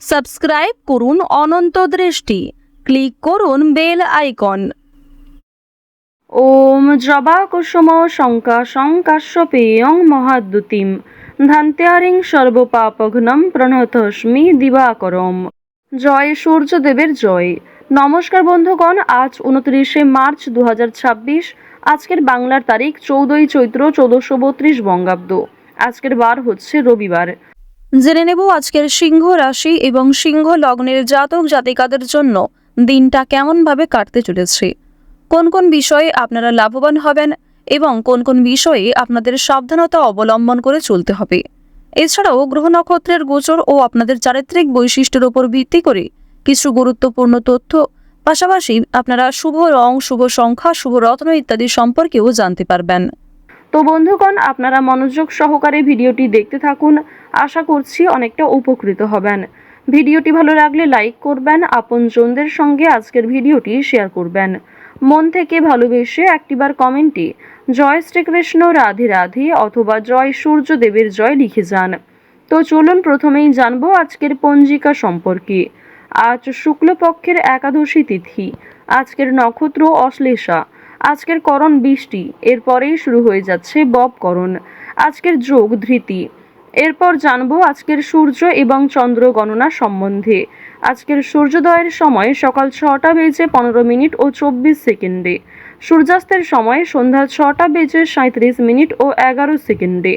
Subscribe করুন অনন্ত দৃষ্টি, click করুন বেল আইকন। ওম জবা কুসুম শঙ্কা শঙ্কাশ্যপেয়ং মহাদ্যুতিম ধান্ত্যারিং সর্বপাপঘ্নম প্রণতস্মি দিবাকরম। জয় সূর্যদেবের জয়। নমস্কার বন্ধুগণ, আজ 29শে মার্চ 2026। আজকের বাংলার তারিখ 14ই চৈত্র 1432 বঙ্গাব্দ। আজকের বার হচ্ছে রবিবার। জেনে নেব আজকের সিংহ রাশি এবং সিংহ লগ্নের জাতক জাতিকাদের জন্য দিনটা কেমনভাবে কাটতে চলেছে, কোন কোন বিষয়ে আপনারা লাভবান হবেন এবং কোন কোন বিষয়ে আপনাদের সাবধানতা অবলম্বন করে চলতে হবে। এছাড়াও গ্রহ নক্ষত্রের গোচর ও আপনাদের চারিত্রিক বৈশিষ্ট্যের উপর ভিত্তি করে কিছু গুরুত্বপূর্ণ তথ্য, পাশাপাশি আপনারা শুভ রং, শুভ সংখ্যা, শুভ রত্ন ইত্যাদি সম্পর্কেও জানতে পারবেন। তো বন্ধুগণ, আপনারা মনোযোগ সহকারে ভিডিওটি দেখতে থাকুন। আশা করছি অনেকটা উপকৃত হবেন। ভিডিওটি ভালো লাগলে লাইক করবেন, আপনজনদের সঙ্গে আজকের ভিডিওটি শেয়ার করবেন। মন থেকে ভালোবেসে একটিবার কমেন্টে জয় শ্রীকৃষ্ণ, রাধে রাধে অথবা জয় সূর্যদেবের জয় লিখে যান। তো চলুন প্রথমেই জানবো আজকের পঞ্জিকা সম্পর্কে। আজ শুক্লপক্ষের একাদশী তিথি। আজকের নক্ষত্র অশ্লেষা। আজকের করণ বৃষ্টি, এরপরেই শুরু হয়ে যাচ্ছে ববকরণ। আজকের যোগ ধৃতি। এরপর জানবো আজকের সূর্য এবং চন্দ্র গণনা সম্বন্ধে। আজকের সূর্যোদয়ের সময় সকাল 6টা বেজে 15 মিনিট ও 24 সেকেন্ডে। সূর্যাস্তের সময় সন্ধ্যা 6টা বেজে 37 মিনিট ও 11 সেকেন্ডে।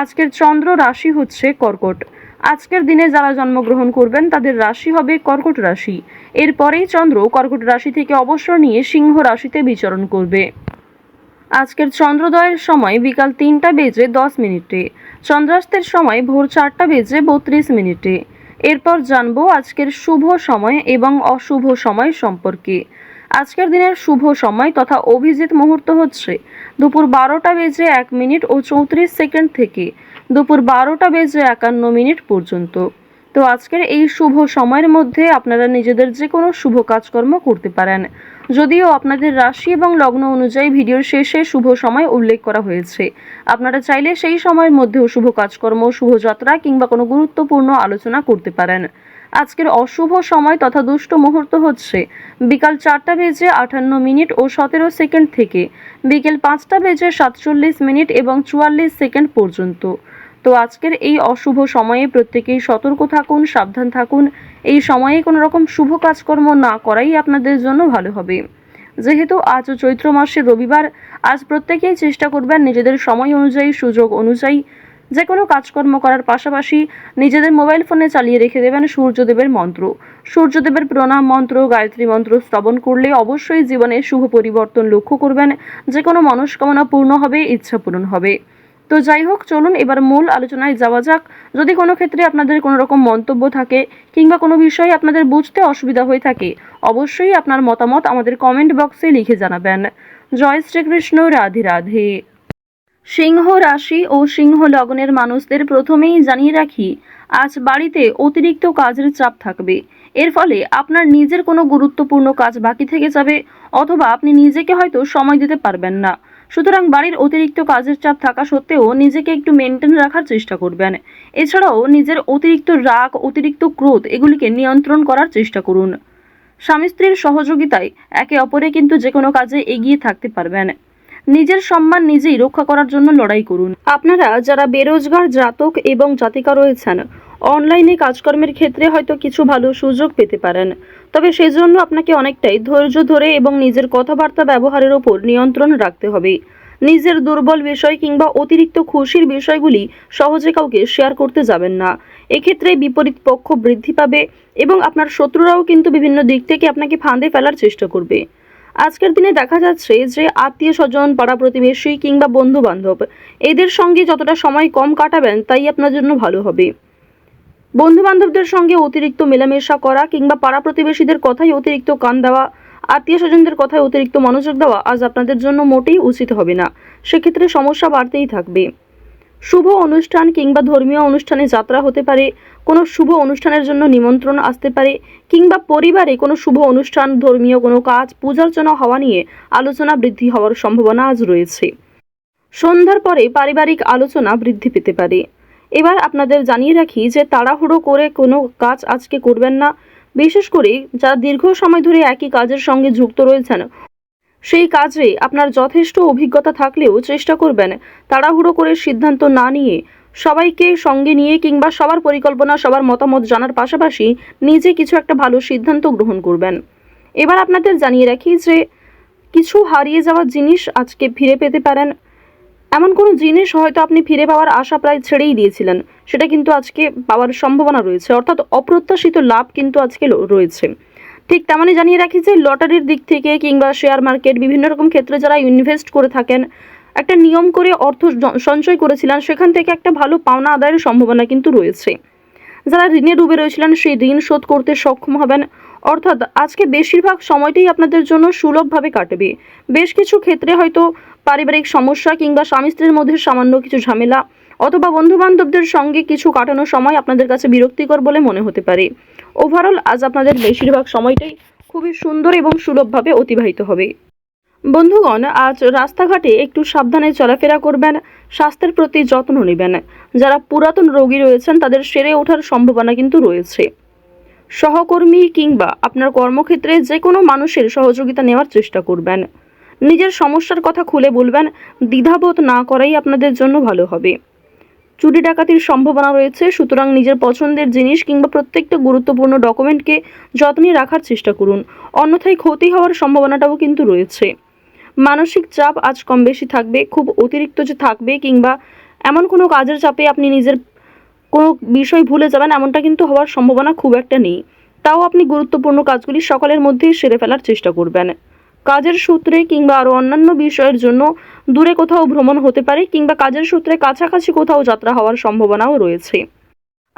আজকের চন্দ্র রাশি হচ্ছে কর্কট। আজকের দিনে যারা জন্মগ্রহণ করবেন তাদের রাশি হবে কর্কট রাশি। এরপরেই চন্দ্র কর্কট রাশি থেকে অবসর নিয়ে সিংহ রাশিতে বিচরণ করবে। আজকের চন্দ্রোদয়ের সময় বিকাল 3টা বেজে 10 মিনিটে। চন্দ্রাস্তের সময় ভোর 4টা বেজে 32 মিনিটে। এরপর জানবো আজকের শুভ সময় এবং অশুভ সময় সম্পর্কে। আজকের দিনের শুভ সময় তথা অভিজিৎ মুহূর্ত হচ্ছে দুপুর 12টা বেজে 1 মিনিট ও 34 সেকেন্ড থেকে দুপুর 12টা বেজে 51 মিনিট পর্যন্ত। তো আজকের এই শুভ সময়ের মধ্যে আপনারা নিজেদের যে কোনো শুভ কাজকর্ম করতে পারেন। যদিও আপনাদের রাশি এবং লগ্ন অনুযায়ী ভিডিওর শেষে শুভ সময় উল্লেখ করা হয়েছে, আপনারা চাইলে সেই সময়ের মধ্যেও শুভ কাজকর্ম, শুভযাত্রা কিংবা কোনো গুরুত্বপূর্ণ আলোচনা করতে পারেন। আজকের অশুভ সময় তথা দুষ্ট মুহূর্ত হচ্ছে বিকাল 4টা বেজে 58 মিনিট ও 17 সেকেন্ড থেকে বিকেল 5টা বেজে 47 মিনিট এবং 44 সেকেন্ড পর্যন্ত। তো আজকের এই অশুভ সময়ে প্রত্যেকেই সতর্ক থাকুন, সাবধান থাকুন। এই সময়ে কোনো রকম শুভ কাজকর্ম না করাই আপনাদের জন্য ভালো হবে। যেহেতু আজ চৈত্র মাসের রবিবার, আজ প্রত্যেকেই চেষ্টা করবেন নিজেদের সময় অনুযায়ী, সুযোগ অনুযায়ী যে কোনো কাজকর্ম করার পাশাপাশি নিজেদের মোবাইল ফোনে চালিয়ে রেখে দেবেন সূর্যদেবের মন্ত্র। সূর্যদেবের প্রণাম মন্ত্র, গায়ত্রী মন্ত্র শ্রবণ করলে অবশ্যই জীবনে শুভ পরিবর্তন লক্ষ্য করবেন। যে কোনো মনস্কামনা পূর্ণ হবে, ইচ্ছা পূরণ হবে। তো যাই হোক, চলুন এবার মূল আলোচনায় যাওয়া যাক। যদি কোনো ক্ষেত্রে আপনাদের কোনো রকম মন্তব্য থাকে কিংবা কোনো বিষয়ে আপনাদের বুঝতে অসুবিধা হয়ে থাকে, অবশ্যই আপনার মতামত আমাদের কমেন্ট বক্সে লিখে জানাবেন। জয় শ্রীকৃষ্ণ, রাধে রাধে। সিংহ রাশি ও সিংহ লগ্নের মানুষদের প্রথমেই জানিয়ে রাখি, আজ বাড়িতে অতিরিক্ত কাজের চাপ থাকবে। এর ফলে আপনার নিজের কোনো গুরুত্বপূর্ণ কাজ বাকি থেকে যাবে অথবা আপনি নিজেকে হয়তো সময় দিতে পারবেন না। সুতরাং বাড়ির অতিরিক্ত কাজের চাপ থাকা সত্ত্বেও নিজেকে একটু মেনটেন রাখার চেষ্টা করবেন। এছাড়াও নিজের অতিরিক্ত রাগ, অতিরিক্ত ক্রোধ এগুলিকে নিয়ন্ত্রণ করার চেষ্টা করুন। স্বামী স্ত্রীর সহযোগিতায় একে অপরে কিন্তু যে কোনো কাজে এগিয়ে থাকতে পারবেন। নিজের সম্মান নিজেই রক্ষা করার জন্য লড়াই করুন। আপনারা যারা বেরোজগার জাতক এবং জাতিকা রয়েছেন, অনলাইনে কাজকর্মের ক্ষেত্রে হয়তো কিছু ভালো সুযোগ পেতে পারেন। তবে সেজন্য আপনাকে অনেকটাই ধৈর্য ধরে এবং নিজের কথাবার্তা ব্যবহারের ওপর নিয়ন্ত্রণ রাখতে হবে। নিজের দুর্বল বিষয় কিংবা অতিরিক্ত খুশির বিষয়গুলি সহজে কাউকে শেয়ার করতে যাবেন না। এক্ষেত্রে বিপরীত পক্ষ বৃদ্ধি পাবে এবং আপনার শত্রুরাও কিন্তু বিভিন্ন দিক থেকে আপনাকে ফাঁদে ফেলার চেষ্টা করবে। আজকের দিনে দেখা যাচ্ছে যে আত্মীয় স্বজন, পাড়া প্রতিবেশী কিংবা বন্ধু বান্ধব এদের সঙ্গে যতটা সময় কম কাটাবেন তাই আপনার জন্য ভালো হবে। বন্ধু বান্ধবদের সঙ্গে অতিরিক্ত মেলামেশা করা কিংবা পাড়া প্রতিবেশীদের কথায় অতিরিক্ত কান দেওয়া, আত্মীয় স্বজনদের কথায় অতিরিক্ত মনোযোগ দেওয়া আজ আপনাদের জন্য মোটেই উচিত হবে না। সেক্ষেত্রে সমস্যা বাড়তেই থাকবে। শুভ অনুষ্ঠান কিংবা ধর্মীয় অনুষ্ঠানে যাত্রা হতে পারে, কোনো শুভ অনুষ্ঠানের জন্য নিমন্ত্রণ আসতে পারে কিংবা পরিবারে কোনো শুভ অনুষ্ঠান, ধর্মীয় কোনো কাজ, পূজার্চনা হওয়া নিয়ে আলোচনা বৃদ্ধি হওয়ার সম্ভাবনা আজ রয়েছে। সন্ধ্যার পরে পারিবারিক আলোচনা বৃদ্ধি পেতে পারে। এবার আপনাদের জানিয়ে রাখি যে তাড়াহুড়ো করে কোনো কাজ আজকে করবেন না। বিশেষ করে যারা দীর্ঘ সময় ধরে একই কাজের সঙ্গে যুক্ত রয়েছেন, সেই কাজে আপনার যথেষ্ট অভিজ্ঞতা থাকলেও চেষ্টা করবেন তাড়াহুড়ো করে সিদ্ধান্ত না নিয়ে সবাইকে সঙ্গে নিয়ে কিংবা সবার পরিকল্পনা, সবার মতামত জানার পাশাপাশি নিজে কিছু একটা ভালো সিদ্ধান্ত গ্রহণ করবেন। এবার আপনাদের জানিয়ে রাখি যে কিছু হারিয়ে যাওয়া জিনিস আজকে ফিরে পেতে পারেন। এমন কোনো জিনিস হয়তো আপনি ফিরে পাওয়ার আশা প্রায় ছেড়েই দিয়েছিলেন, সেটা কিন্তু আজকে পাওয়ার সম্ভাবনা রয়েছে, অর্থাৎ অপ্রত্যাশিত লাভ কিন্তু আজকে রয়েছে। ঠিক তেমনই জানিয়ে রাখি যে লটারির দিক থেকে কিংবা শেয়ার মার্কেট বিভিন্ন রকম ক্ষেত্রে যারা ইনভেস্ট করে থাকেন, একটা নিয়ম করে অর্থ সঞ্চয় করেছিলেন, সেখান থেকে একটা ভালো পাওনা আদায়ের সম্ভাবনা কিন্তু রয়েছে। যারা ঋণে ডুবে রয়েছিলেন সেই ঋণ শোধ করতে সক্ষম হবেন। অর্থাৎ আজকে বেশিরভাগ সময়টাই আপনাদের জন্য সুলভভাবে কাটবে। বেশ কিছু ক্ষেত্রে হয়তো পারিবারিক সমস্যা কিংবা স্বামী স্ত্রীর মধ্যে সামান্য কিছু ঝামেলা অথবা বন্ধু বান্ধবদের সঙ্গে কিছু কাটানোর সময় আপনাদের কাছে বিরক্তিকর বলে মনে হতে পারে। ওভারঅল আজ আপনাদের বেশিরভাগ সময়টাই খুবই সুন্দর এবং সুলভভাবে অতিবাহিত হবে। বন্ধুগণ, আজ রাস্তাঘাটে একটু সাবধানে চলাফেরা করবেন, স্বাস্থ্যের প্রতি যত্ন নেবেন। যারা পুরাতন রোগী রয়েছেন তাদের সেরে ওঠার সম্ভাবনা কিন্তু রয়েছে। সহকর্মী কিংবা আপনার কর্মক্ষেত্রে যে কোনো মানুষের সহযোগিতা নেওয়ার চেষ্টা করবেন। নিজের সমস্যার কথা খুলে বলবেন, দ্বিধাবোধ না করাই আপনাদের জন্য ভালো হবে। চুরি ডাকাতির সম্ভাবনা রয়েছে, সুতরাং নিজের পছন্দের জিনিস কিংবা প্রত্যেকটা গুরুত্বপূর্ণ ডকুমেন্টকে যত্নে রাখার চেষ্টা করুন, অন্যথায় ক্ষতি হওয়ার সম্ভাবনাটাও কিন্তু রয়েছে। মানসিক চাপ আজ কম বেশি থাকবে, খুব অতিরিক্ত যে থাকবে কিংবা এমন কোনো কাজের চাপে আপনি নিজের কোনো বিষয় ভুলে যাবেন এমনটা কিন্তু হওয়ার সম্ভাবনা খুব একটা নেই। তাও আপনি গুরুত্বপূর্ণ কাজগুলি সকালের মধ্যেই সেরে ফেলার চেষ্টা করবেন। কাজের সূত্রে কিংবা আরও অন্যান্য বিষয়ের জন্য দূরে কোথাও ভ্রমণ হতে পারে কিংবা কাজের সূত্রে কাছাকাছি কোথাও যাত্রা হওয়ার সম্ভাবনাও রয়েছে।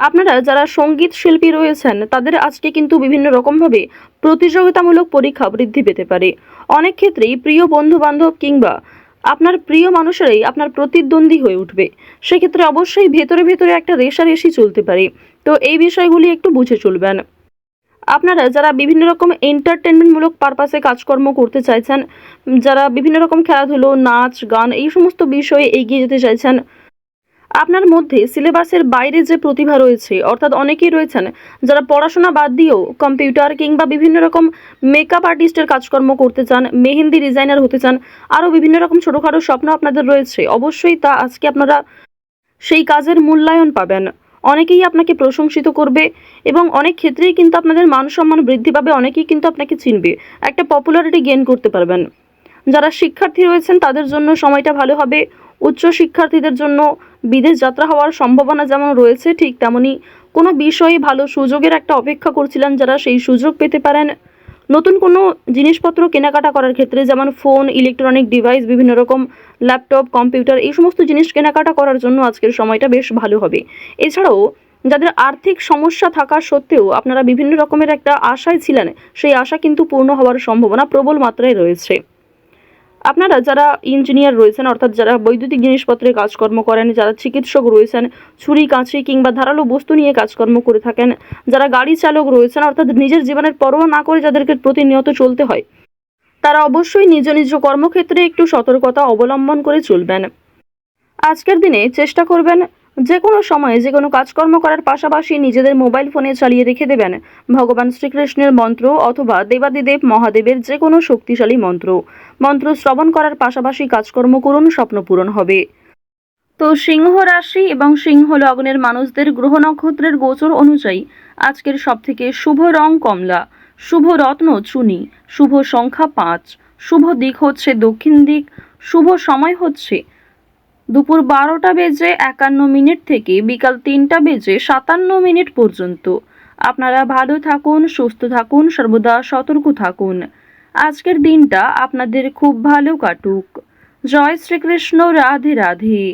আপনারা যারা সঙ্গীত শিল্পী রয়েছেন তাদের আজকে কিন্তু বিভিন্ন রকমভাবে প্রতিযোগিতামূলক পরীক্ষা বৃদ্ধি পেতে পারে। অনেক ক্ষেত্রেই প্রিয় বন্ধু বান্ধব কিংবা আপনার প্রিয় মানুষেরাই আপনার প্রতিদ্বন্দ্বী হয়ে উঠবে। সেক্ষেত্রে অবশ্যই ভেতরে ভেতরে একটা রেষারেষি চলতে পারে, তো এই বিষয়গুলি একটু বুঝে চলবেন। আপনারা যারা বিভিন্ন রকম এন্টারটেনমেন্টমূলক পারপাসে কাজকর্ম করতে চাইছেন, যারা বিভিন্ন রকম খেলাধুলো, নাচ, গান এই সমস্ত বিষয়ে এগিয়ে যেতে চাইছেন, আপনার মধ্যে সিলেবাসের বাইরে যে প্রতিভা রয়েছে, অর্থাৎ অনেকেই রয়েছেন যারা পড়াশোনা বাদ দিয়েও কম্পিউটার কিংবা বিভিন্ন রকম মেকআপ আর্টিস্টের কাজকর্ম করতে চান, মেহেন্দি ডিজাইনার হতে চান, আরও বিভিন্ন রকম ছোটোখাটো স্বপ্ন আপনাদের রয়েছে, অবশ্যই তা আজকে আপনারা সেই কাজের মূল্যায়ন পাবেন। অনেকেই আপনাকে প্রশংসিত করবে এবং অনেক ক্ষেত্রেই কিন্তু আপনাদের মান সম্মান বৃদ্ধি পাবে, অনেকেই কিন্তু আপনাকে চিনবে, একটা পপুলারিটি গেইন করতে পারবেন। যারা শিক্ষার্থী রয়েছেন তাদের জন্য সময়টা ভালো হবে। উচ্চ শিক্ষার্থীদের জন্য বিদেশ যাত্রা হওয়ার সম্ভাবনা যেমন রয়েছে, ঠিক তেমনি কোনো বিষয়ে ভালো সুযোগের একটা অপেক্ষা করছিলেন যারা, সেই সুযোগ পেতে পারেন। নতুন কোনো জিনিসপত্র কেনাকাটা করার ক্ষেত্রে যেমন ফোন, ইলেকট্রনিক ডিভাইস, বিভিন্ন রকম ল্যাপটপ, কম্পিউটার এই সমস্ত জিনিস কেনাকাটা করার জন্য আজকের সময়টা বেশ ভালো হবে। এছাড়াও যাদের আর্থিক সমস্যা থাকা সত্ত্বেও আপনারা বিভিন্ন রকমের একটা আশায় ছিলেন, সেই আশা কিন্তু পূর্ণ হওয়ার সম্ভাবনা প্রবল মাত্রায় রয়েছে। আপনারা যারা ইঞ্জিনিয়ার রয়েছেন, অর্থাৎ যারা বৈদ্যুতিক জিনিসপত্রে কাজকর্ম করেন, যারা চিকিৎসক রয়েছেন, ছুরি কাঁচি কিংবা ধারালো বস্তু নিয়ে কাজকর্ম করে থাকেন, যারা গাড়ি চালক রয়েছেন, অর্থাৎ নিজের জীবনের পরোয়া না করে যাদেরকে প্রতিনিয়ত চলতে হয়, তারা অবশ্যই নিজ নিজ কর্মক্ষেত্রে একটু সতর্কতা অবলম্বন করে চলবেন। আজকের দিনে চেষ্টা করবেন যে কোনো সময়ে যে কোনো কাজকর্ম করার পাশাপাশি নিজেদের মোবাইল ফোনে চালিয়ে রেখে দেবেন ভগবান শ্রীকৃষ্ণের মন্ত্র অথবা দেবাদিদেব মহাদেবের যে কোনো শক্তিশালী মন্ত্র শ্রবণ করার পাশাপাশি কাজকর্ম করুন, স্বপ্ন পূরণ হবে। তো সিংহ রাশি এবং সিংহ লগ্নের মানুষদের গ্রহ নক্ষত্রের গোচর অনুযায়ী আজকের সবথেকে শুভ রং কমলা, শুভ রত্ন চুনি, শুভ সংখ্যা 5, শুভ দিক হচ্ছে দক্ষিণ দিক, শুভ সময় হচ্ছে দুপুর 12:51 থেকে বিকাল 3:57 পর্যন্ত। আপনারা ভালো থাকুন, সুস্থ থাকুন, সর্বদা সতর্ক থাকুন। আজকের দিনটা আপনাদের খুব ভালো কাটুক। জয় শ্রীকৃষ্ণ, রাধে রাধে।